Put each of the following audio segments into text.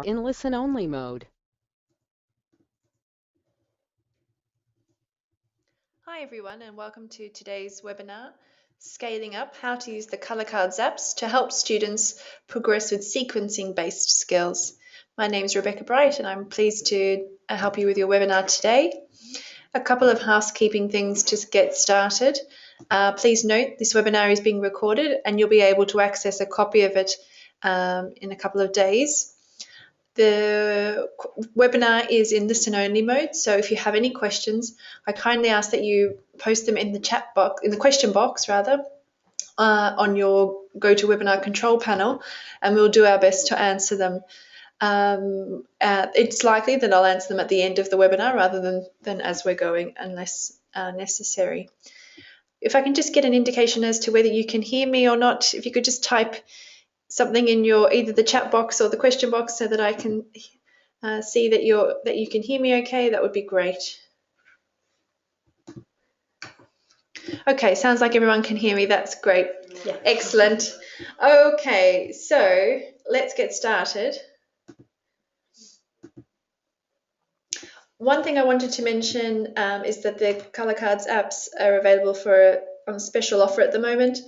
in listen-only mode. Hi everyone, and welcome to today's webinar, Scaling Up: How to Use the ColorCards apps to help students progress with sequencing-based skills. My name is Rebecca Bright and I'm pleased to help you with your webinar today. A couple of housekeeping things to get started. Please note this webinar is being recorded and you'll be able to access a copy of it in a couple of days. The webinar is in listen-only mode, so if you have any questions, I kindly ask that you post them in the chat box, in the question box rather, on your GoToWebinar control panel, and we'll do our best to answer them. It's likely that I'll answer them at the end of the webinar rather than as we're going, unless necessary. If I can just get an indication as to whether you can hear me or not, if you could just type something in your either the chat box or the question box so that I can see that you can hear me okay, that would be great. Okay, sounds like everyone can hear me. That's great. Yeah. Excellent. Okay, so let's get started. One thing I wanted to mention is that the ColorCards apps are available on a special offer at the moment.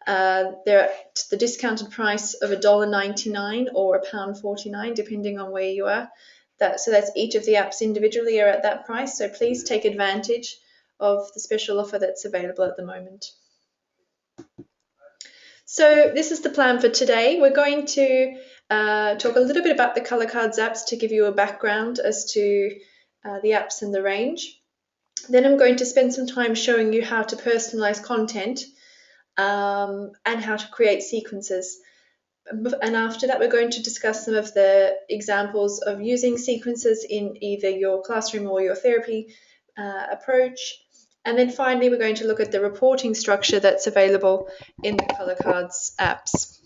They're at the discounted price of $1.99 or £1.49, depending on where you are. So that's each of the apps individually are at that price. So please take advantage of the special offer that's available at the moment. So this is the plan for today. We're going to talk a little bit about the ColorCards apps to give you a background as to the apps and the range. Then I'm going to spend some time showing you how to personalize content and how to create sequences. And after that, we're going to discuss some of the examples of using sequences in either your classroom or your therapy approach. And then finally, we're going to look at the reporting structure that's available in the ColorCards apps.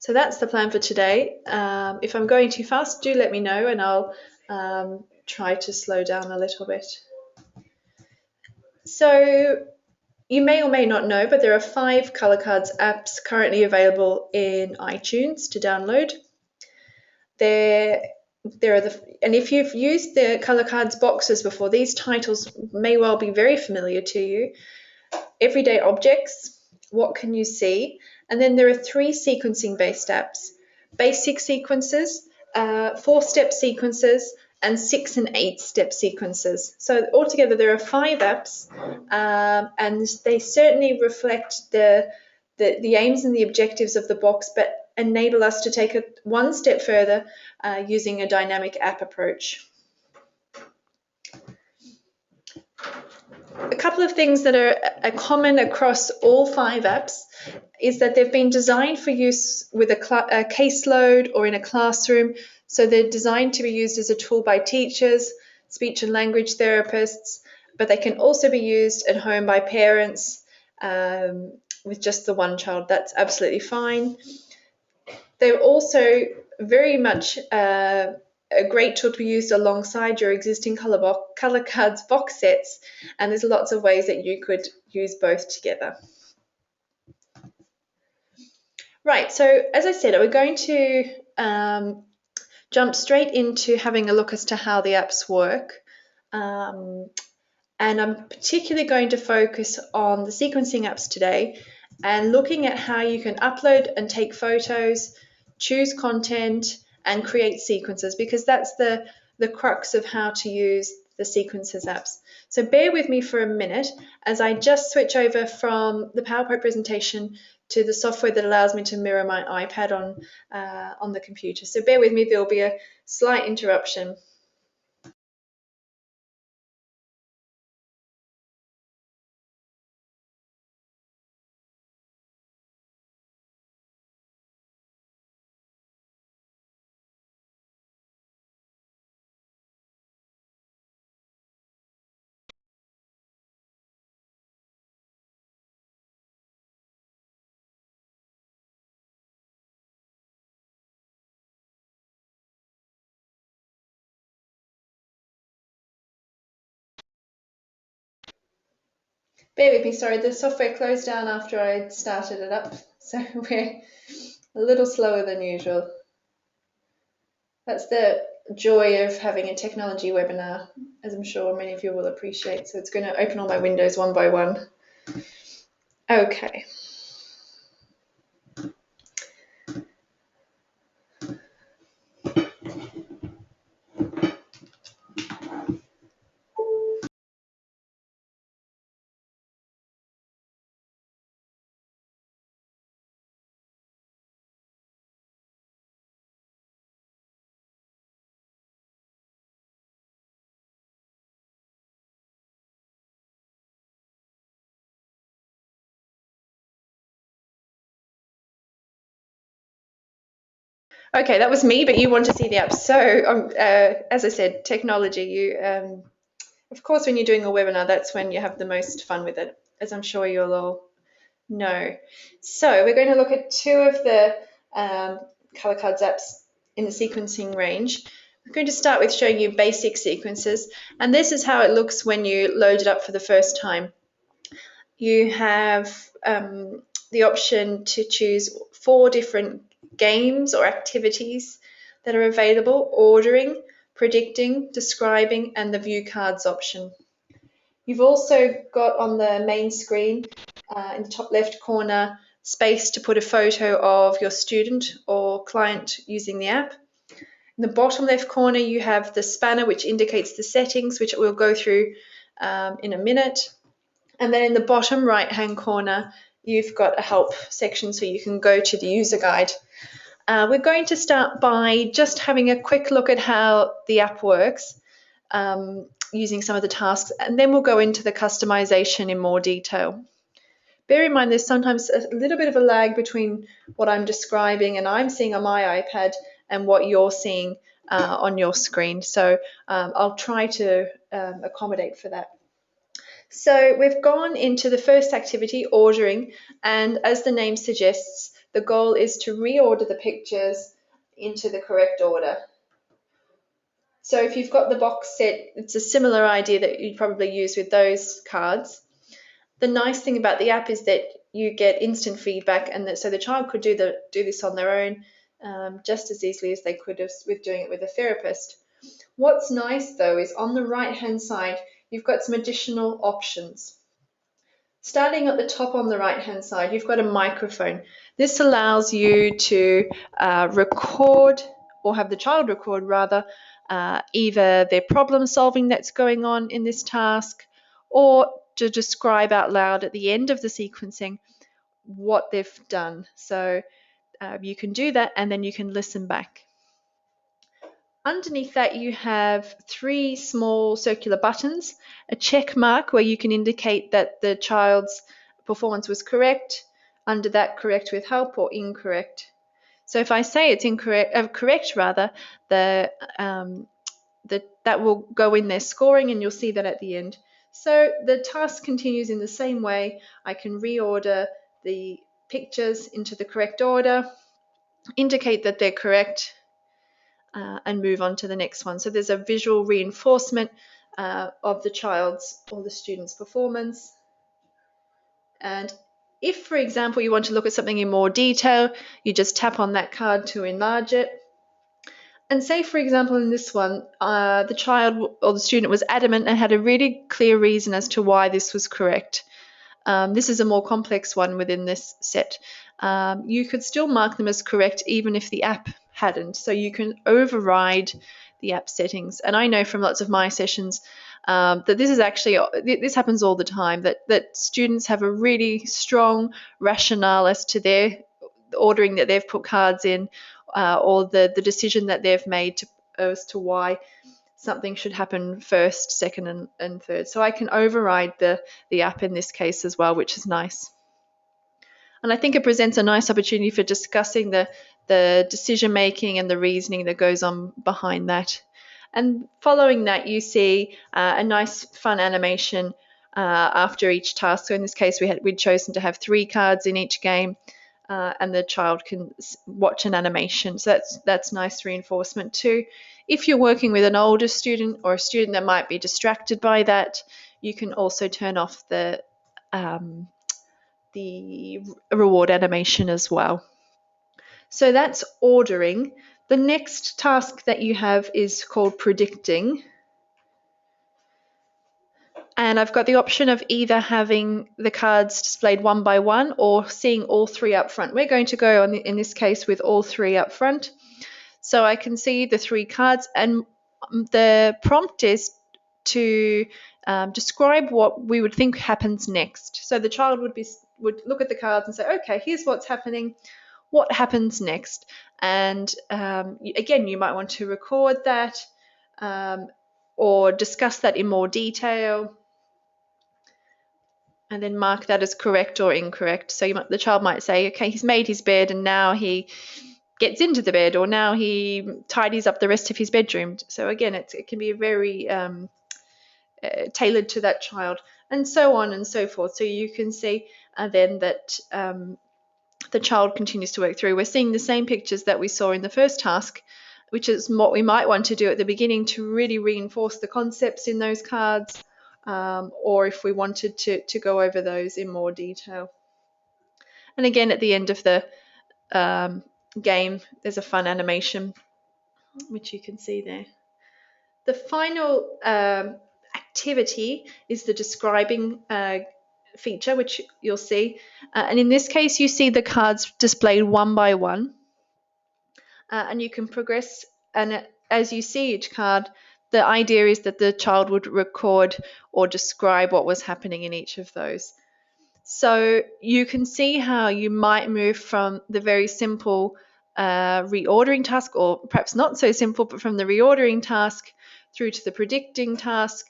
So that's the plan for today. If I'm going too fast, do let me know and I'll try to slow down a little bit. So you may or may not know, but there are 5 ColorCards apps currently available in iTunes to download. And if you've used the ColorCards boxes before, these titles may well be very familiar to you. Everyday Objects, What Can You See? And then there are 3 sequencing-based apps: Basic Sequences, 4-step sequences, and 6 and 8-step sequences. So altogether there are 5 apps, and they certainly reflect the aims and the objectives of the box, but enable us to take it one step further using a dynamic app approach. A couple of things that are common across all 5 apps is that they've been designed for use with a caseload or in a classroom. So they're designed to be used as a tool by teachers, speech and language therapists, but they can also be used at home by parents with just the one child. That's absolutely fine. They're also very much a great tool to be used alongside your existing ColorCards box sets, and there's lots of ways that you could use both together. Right, so as I said, we're going to jump straight into having a look as to how the apps work. And I'm particularly going to focus on the sequencing apps today and looking at how you can upload and take photos, choose content, and create sequences, because that's the crux of how to use the sequences apps. So bear with me for a minute as I just switch over from the PowerPoint presentation to the software that allows me to mirror my iPad on the computer. So bear with me, there'll be a slight interruption. Bear with me, sorry, the software closed down after I started it up, so we're a little slower than usual. That's the joy of having a technology webinar, as I'm sure many of you will appreciate. So it's going to open all my windows one by one. Okay. Okay, that was me, but you want to see the app. So, as I said, technology. Of course, when you're doing a webinar, that's when you have the most fun with it, as I'm sure you'll all know. So, we're going to look at two of the ColorCards apps in the sequencing range. I'm going to start with showing you basic sequences, and this is how it looks when you load it up for the first time. You have the option to choose 4 different games or activities that are available: ordering, predicting, describing, and the view cards option. You've also got on the main screen in the top left corner space to put a photo of your student or client using the app. In the bottom left corner, you have the spanner, which indicates the settings, which we'll go through in a minute. And then in the bottom right-hand corner, you've got a help section so you can go to the user guide. We're going to start by just having a quick look at how the app works using some of the tasks, and then we'll go into the customization in more detail. Bear in mind there's sometimes a little bit of a lag between what I'm describing and I'm seeing on my iPad and what you're seeing on your screen. So I'll try to accommodate for that. So we've gone into the first activity, ordering, and as the name suggests, the goal is to reorder the pictures into the correct order. So if you've got the box set, it's a similar idea that you'd probably use with those cards. The nice thing about the app is that you get instant feedback, and so the child could do this on their own just as easily as they could have with doing it with a therapist. What's nice though is on the right hand side, you've got some additional options. Starting at the top on the right hand side, you've got a microphone. This allows you to record, or have the child record rather, either their problem solving that's going on in this task, or to describe out loud at the end of the sequencing what they've done. So you can do that and then you can listen back. Underneath that, you have 3 small circular buttons, a check mark where you can indicate that the child's performance was correct, under that correct with help or incorrect. So if I say it's incorrect, correct rather, that will go in their scoring and you'll see that at the end. So the task continues in the same way. I can reorder the pictures into the correct order, indicate that they're correct, and move on to the next one. So there's a visual reinforcement of the child's or the student's performance. And if, for example, you want to look at something in more detail, you just tap on that card to enlarge it. And say, for example, in this one, the child or the student was adamant and had a really clear reason as to why this was correct. This is a more complex one within this set. You could still mark them as correct even if the app hadn't. So you can override the app settings. And I know from lots of my sessions that this happens all the time, that students have a really strong rationale as to their ordering that they've put cards in, or the decision that they've made as to why something should happen first, second, and third. So I can override the app in this case as well, which is nice. And I think it presents a nice opportunity for discussing the decision making and the reasoning that goes on behind that. And following that, you see a nice fun animation after each task. So in this case, we'd chosen to have 3 cards in each game. And the child can watch an animation. So that's nice reinforcement too. If you're working with an older student or a student that might be distracted by that, you can also turn off the reward animation as well. So that's ordering. the next task that you have is called predicting. And I've got the option of either having the cards displayed one by one or seeing all three up front. We're going to go on in this case with all three up front. So I can see the three cards, and the prompt is to describe what we would think happens next. So the child would look at the cards and say, okay, here's what's happening. What happens next? And again, you might want to record that or discuss that in more detail, and then mark that as correct or incorrect. So the child might say, okay, he's made his bed and now he gets into the bed, or now he tidies up the rest of his bedroom. So again, it can be very tailored to that child, and so on and so forth. So you can see then that the child continues to work through. We're seeing the same pictures that we saw in the first task, which is what we might want to do at the beginning to really reinforce the concepts in those cards, or if we wanted to go over those in more detail. And again, at the end of the game, there's a fun animation, which you can see there. The final activity is the describing feature, which you'll see. And in this case, you see the cards displayed one by one. And you can progress, and as you see each card, the idea is that the child would record or describe what was happening in each of those. So you can see how you might move from the very simple reordering task, or perhaps not so simple, but from the reordering task through to the predicting task,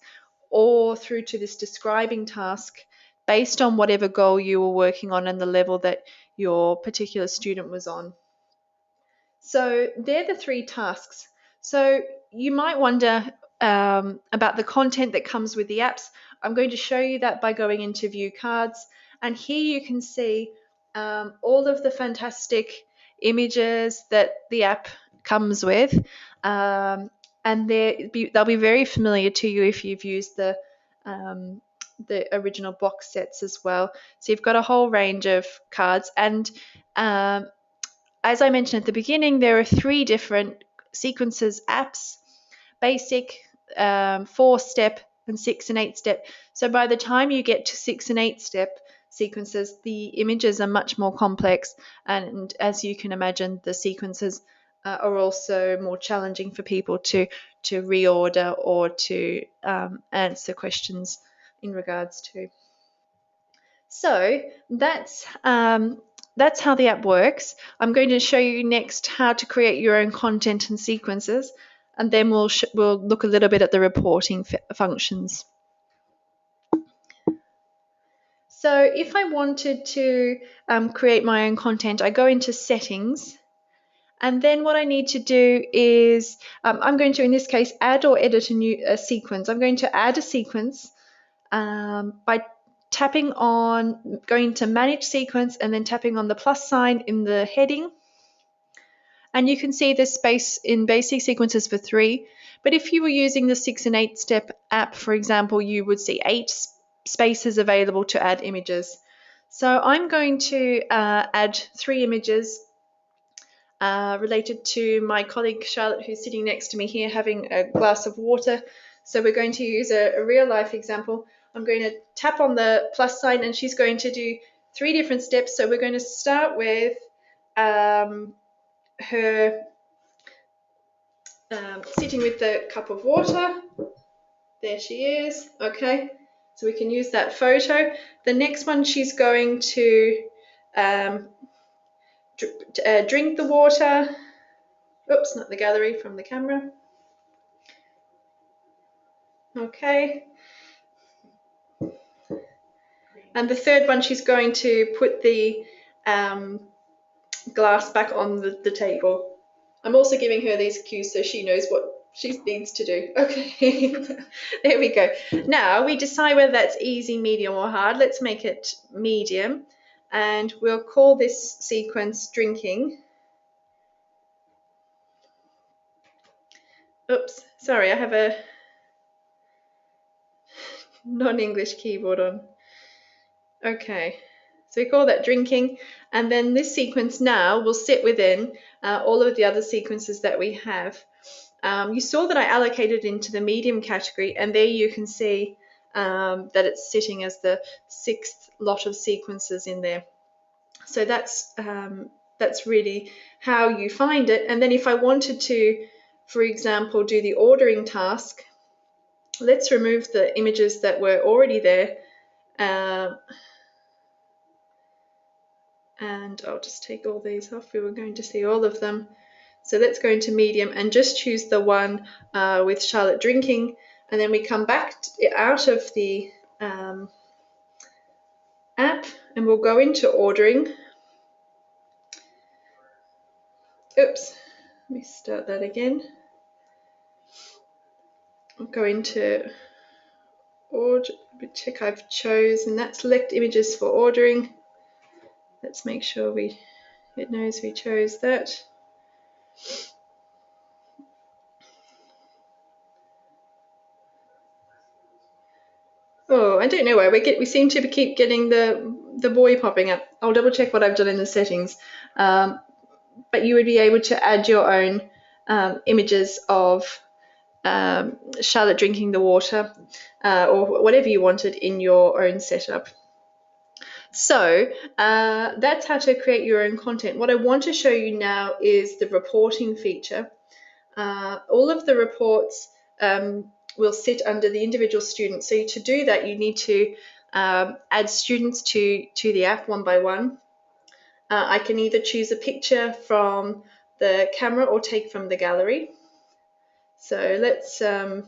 or through to this describing task, based on whatever goal you were working on and the level that your particular student was on. So they're the three tasks. So you might wonder about the content that comes with the apps. I'm going to show you that by going into View Cards. And here you can see all of the fantastic images that the app comes with. And they'll be very familiar to you if you've used the original box sets as well. So you've got a whole range of cards, and as I mentioned at the beginning, there are three different sequences apps: basic, 4-step, and 6 and 8-step. So by the time you get to 6 and 8-step sequences, the images are much more complex, and as you can imagine, the sequences are also more challenging for people to reorder or to answer questions in regards to. So that's how the app works. I'm going to show you next how to create your own content and sequences, and then we'll look a little bit at the reporting functions. So if I wanted to create my own content, I go into settings, and then what I need to do is I'm going to, in this case, add or edit a sequence. I'm going to add a sequence by going to manage sequence and then tapping on the plus sign in the heading. And you can see there's space in basic sequences for 3. But if you were using the 6 and 8-step app, for example, you would see 8 spaces available to add images. So I'm going to add 3 images related to my colleague Charlotte, who's sitting next to me here having a glass of water. So we're going to use a real life example. I'm going to tap on the plus sign, and she's going to do 3 different steps. So we're going to start with her sitting with the cup of water. There she is. Okay, so we can use that photo. The next one, she's going to drink the water. Oops, not the gallery, from the camera. Okay. And the third one, she's going to put the glass back on the table. I'm also giving her these cues so she knows what she needs to do. Okay, there we go. Now we decide whether that's easy, medium, or hard. Let's make it medium, and we'll call this sequence drinking. Oops, sorry, I have a non-English keyboard on. Okay, So we call that drinking. And then this sequence now will sit within all of the other sequences that we have. You saw that I allocated into the medium category, and there you can see that it's sitting as the 6th lot of sequences in there. So that's really how you find it. And then if I wanted to, for example, do the ordering task, let's remove the images that were already there. And I'll just take all these off. We were going to see all of them. So let's go into medium and just choose the one with Charlotte drinking. And then we come back out of the app and we'll go into ordering. Oops, let me start that again. I'll go into order, check I've chosen that, select images for ordering. Let's make sure it knows we chose that. Oh, I don't know why we seem to keep getting the boy popping up. I'll double check what I've done in the settings. But you would be able to add your own images of Charlotte drinking the water or whatever you wanted in your own setup. So that's how to create your own content. What I want to show you now is the reporting feature. All of the reports will sit under the individual student. So to do that, you need to add students to the app one by one. I can either choose a picture from the camera or take from the gallery. So let's, there's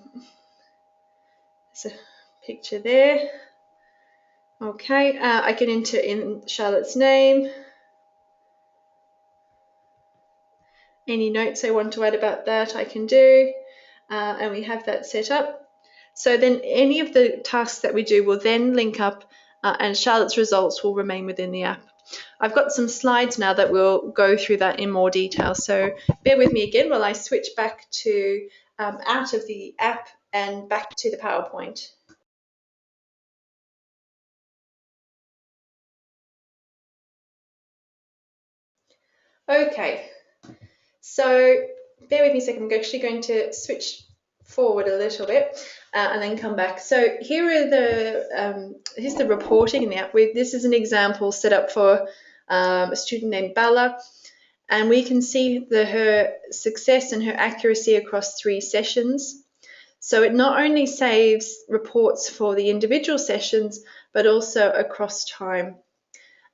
a picture there. Okay, I can enter in Charlotte's name, any notes I want to add about that I can do, and we have that set up. So then any of the tasks that we do will then link up and Charlotte's results will remain within the app. I've got some slides now that will go through that in more detail, so bear with me again while I switch back to out of the app and back to the PowerPoint. Okay, so bear with me a second. I'm actually going to switch forward a little bit and then come back. So here are here's the reporting in the app. This is an example set up for a student named Bella, and we can see her success and her accuracy across 3 sessions. So it not only saves reports for the individual sessions, but also across time.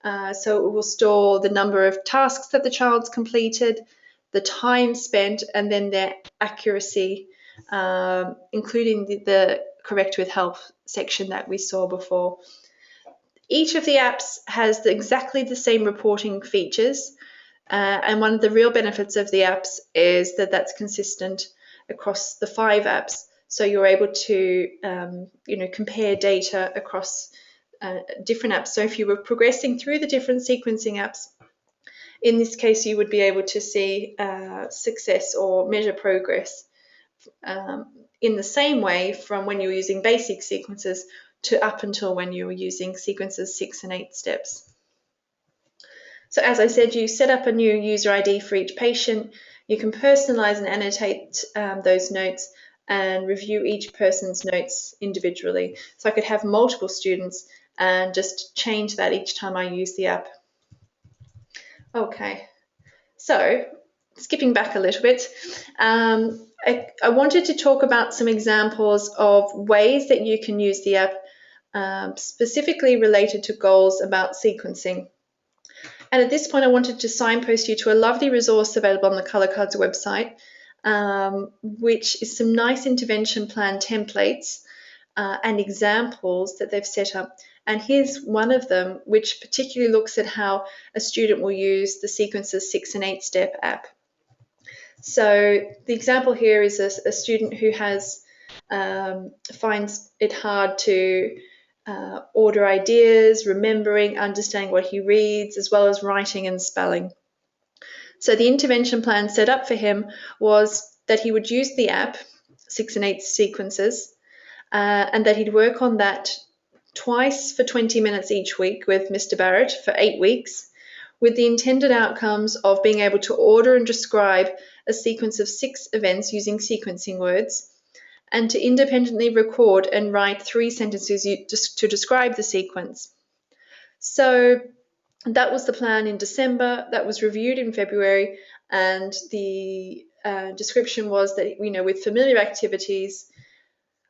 So it will store the number of tasks that the child's completed, the time spent, and then their accuracy, including the correct with help section that we saw before. Each of the apps has exactly the same reporting features, and one of the real benefits of the apps is that that's consistent across the 5 apps. So you're able to compare data across different apps. So if you were progressing through the different sequencing apps, in this case you would be able to see success or measure progress in the same way from when you were using basic sequences to up until when you were using sequences 6 and 8 steps. So as I said, you set up a new user ID for each patient. You can personalize and annotate those notes and review each person's notes individually. So I could have multiple students and just change that each time I use the app. Okay, so skipping back a little bit, I wanted to talk about some examples of ways that you can use the app specifically related to goals about sequencing. And at this point, I wanted to signpost you to a lovely resource available on the ColorCards website, which is some nice intervention plan templates and examples that they've set up. And here's one of them, which particularly looks at how a student will use the sequences 6 and 8 step app. So the example here is a student who finds it hard to order ideas, remembering, understanding what he reads, as well as writing and spelling. So the intervention plan set up for him was that he would use the app, 6 and 8 sequences, and that he'd work on that twice for 20 minutes each week with Mr. Barrett for 8 weeks, with the intended outcomes of being able to order and describe a sequence of 6 events using sequencing words, and to independently record and write 3 sentences to describe the sequence. So that was the plan in December. That was reviewed in February, and the description was that, with familiar activities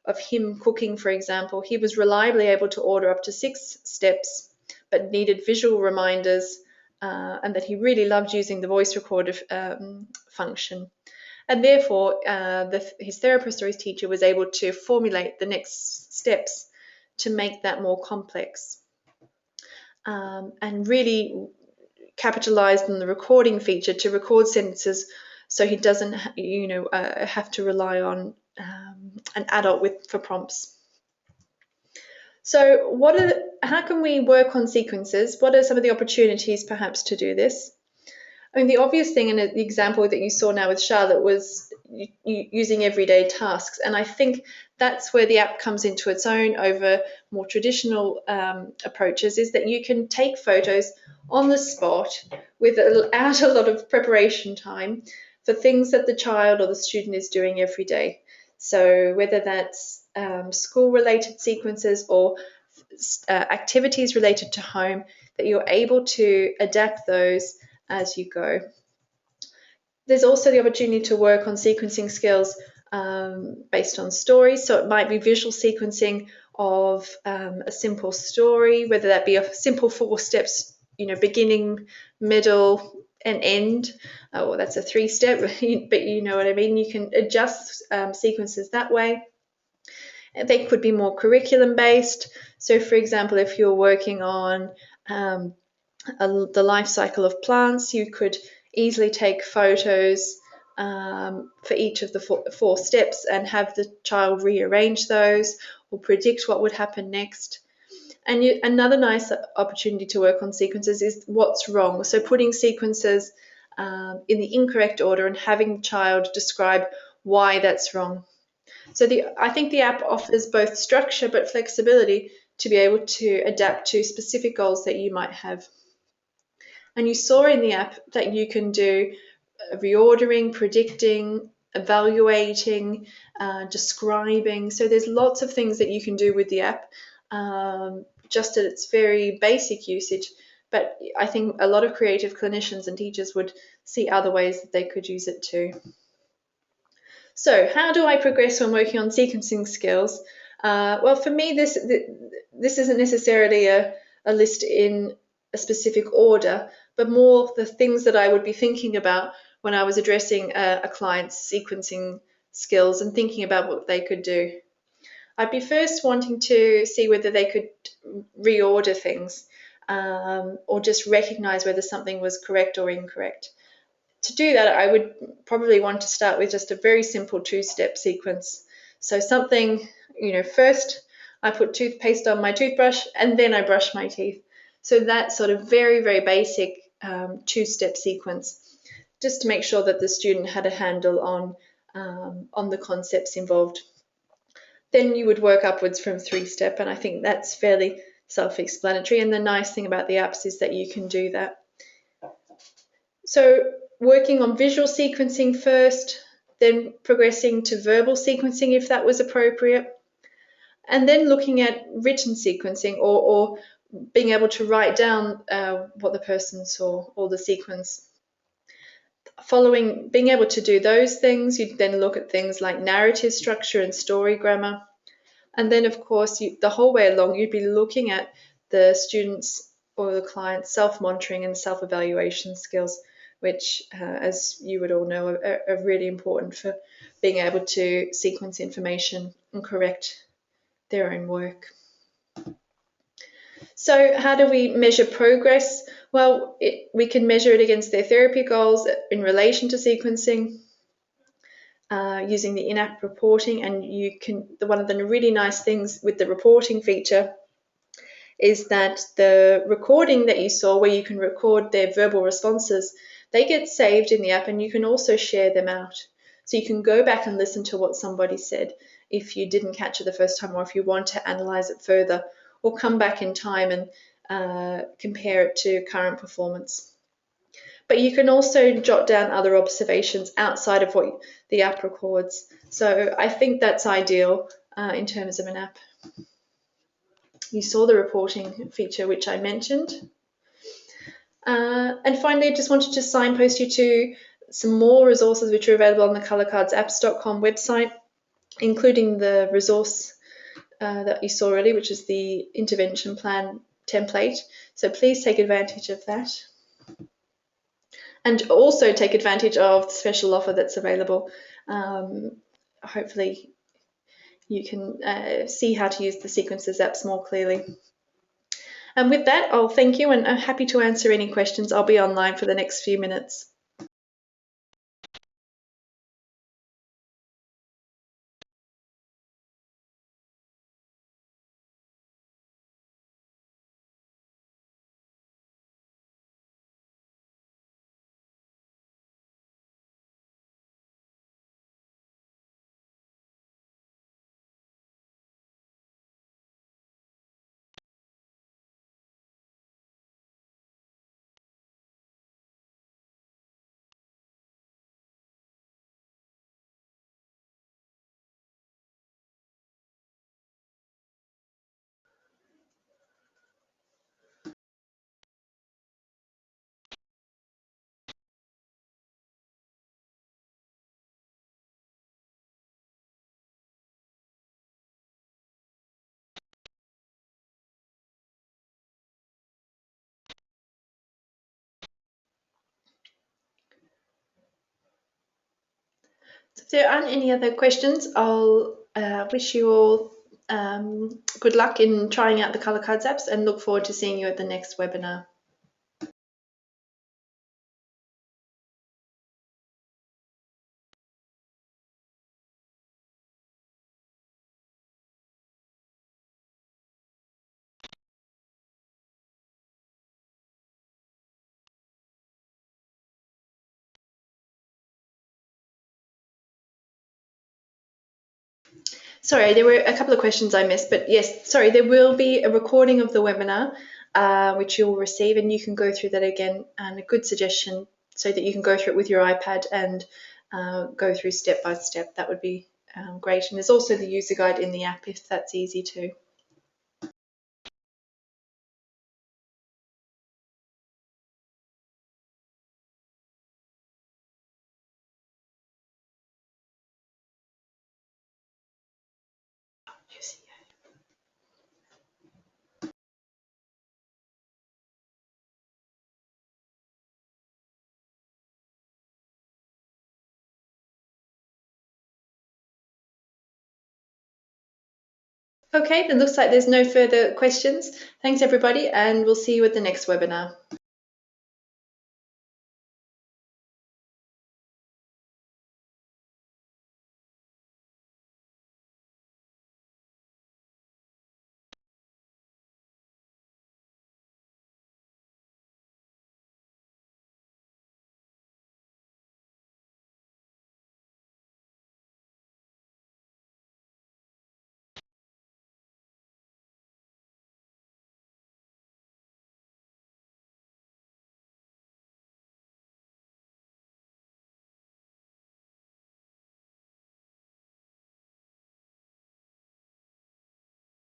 of him cooking, for example, he was reliably able to order up to 6 steps, but needed visual reminders, and that he really loved using the voice recorder function. And therefore, his therapist or his teacher was able to formulate the next steps to make that more complex, and really capitalized on the recording feature to record sentences, so he doesn't have to rely on an adult for prompts. So how can we work on sequences? What are some of the opportunities perhaps to do this? I mean, the obvious thing, and the example that you saw now with Charlotte, was using everyday tasks. And I think that's where the app comes into its own over more traditional approaches, is that you can take photos on the spot without a lot of preparation time for things that the child or the student is doing every day. So whether that's school-related sequences or activities related to home, that you're able to adapt those as you go. There's also the opportunity to work on sequencing skills based on stories. So it might be visual sequencing of a simple story, whether that be a simple 4 steps, beginning, middle, and end. Well, that's a 3-step, but you know what I mean. You can adjust sequences that way. They could be more curriculum based. So, for example, if you're working on the life cycle of plants, you could easily take photos for each of the 4 steps and have the child rearrange those or predict what would happen next. And another nice opportunity to work on sequences is what's wrong. So putting sequences in the incorrect order and having the child describe why that's wrong. So I think the app offers both structure but flexibility to be able to adapt to specific goals that you might have. And you saw in the app that you can do reordering, predicting, evaluating, describing. So there's lots of things that you can do with the app, just at its very basic usage. But I think a lot of creative clinicians and teachers would see other ways that they could use it too. So how do I progress when working on sequencing skills? Well, for me, this isn't necessarily a list in a specific order, but more the things that I would be thinking about when I was addressing a client's sequencing skills and thinking about what they could do. I'd be first wanting to see whether they could reorder things, or just recognize whether something was correct or incorrect. To do that, I would probably want to start with just a very simple 2-step sequence. So something, first I put toothpaste on my toothbrush and then I brush my teeth. So that sort of very, very basic 2-step sequence, just to make sure that the student had a handle on the concepts involved. Then you would work upwards from 3-step, and I think that's fairly self-explanatory. And the nice thing about the apps is that you can do that. So working on visual sequencing first, then progressing to verbal sequencing if that was appropriate, and then looking at written sequencing or being able to write down what the person saw or the sequence. Following being able to do those things, you'd then look at things like narrative structure and story grammar. And then, of course, the whole way along, you'd be looking at the students' or the client's self-monitoring and self-evaluation skills, which, as you would all know, are really important for being able to sequence information and correct their own work. So how do we measure progress? Well, we can measure it against their therapy goals in relation to sequencing, using the in-app reporting. And one of the really nice things with the reporting feature is that the recording that you saw, where you can record their verbal responses, they get saved in the app, and you can also share them out. So you can go back and listen to what somebody said if you didn't catch it the first time, or if you want to analyze it further, or come back in time and compare it to current performance. But you can also jot down other observations outside of what the app records. So I think that's ideal in terms of an app. You saw the reporting feature, which I mentioned. And finally, I just wanted to signpost you to some more resources which are available on the ColorCardsApps.com website, including the resource that you saw already, which is the intervention plan template. So please take advantage of that. And also take advantage of the special offer that's available. Hopefully you can see how to use the sequences apps more clearly. And with that, I'll thank you, and I'm happy to answer any questions. I'll be online for the next few minutes. So if there aren't any other questions, I'll wish you all good luck in trying out the ColorCards apps and look forward to seeing you at the next webinar. Sorry, there were a couple of questions I missed, but yes, sorry, there will be a recording of the webinar which you'll receive, and you can go through that again. And a good suggestion so that you can go through it with your iPad and go through step by step. That would be great. And there's also the user guide in the app if that's easy too. Okay, it looks like there's no further questions. Thanks everybody, and we'll see you at the next webinar.